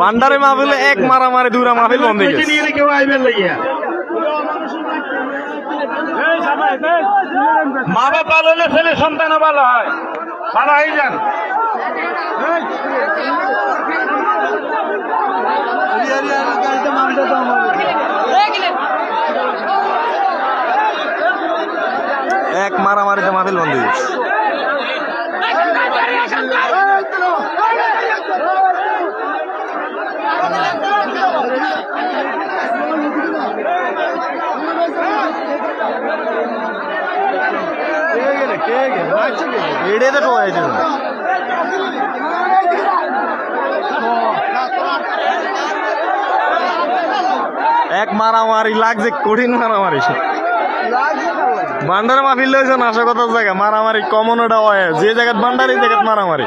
ভান্ডারে মাহফিলে এক মারামারি দুরা মাহফিল বন্ধ হয়ে গেছে। মা বাপ ভালো হলে ছেলে সন্তানও ভালো হয়, ভালো হয়ে যান। এক মারামারিতে মাহফিল বন্ধ হয়ে গেছে। এক মারামারি লাগছে, কঠিন মারামারি। ভান্ডারে মাহফিল লইছেন আশা কথা জায়গা মারামারি কমন ওটা হয়, যে জায়গায় ভান্ডারি জায়গায় মারামারি।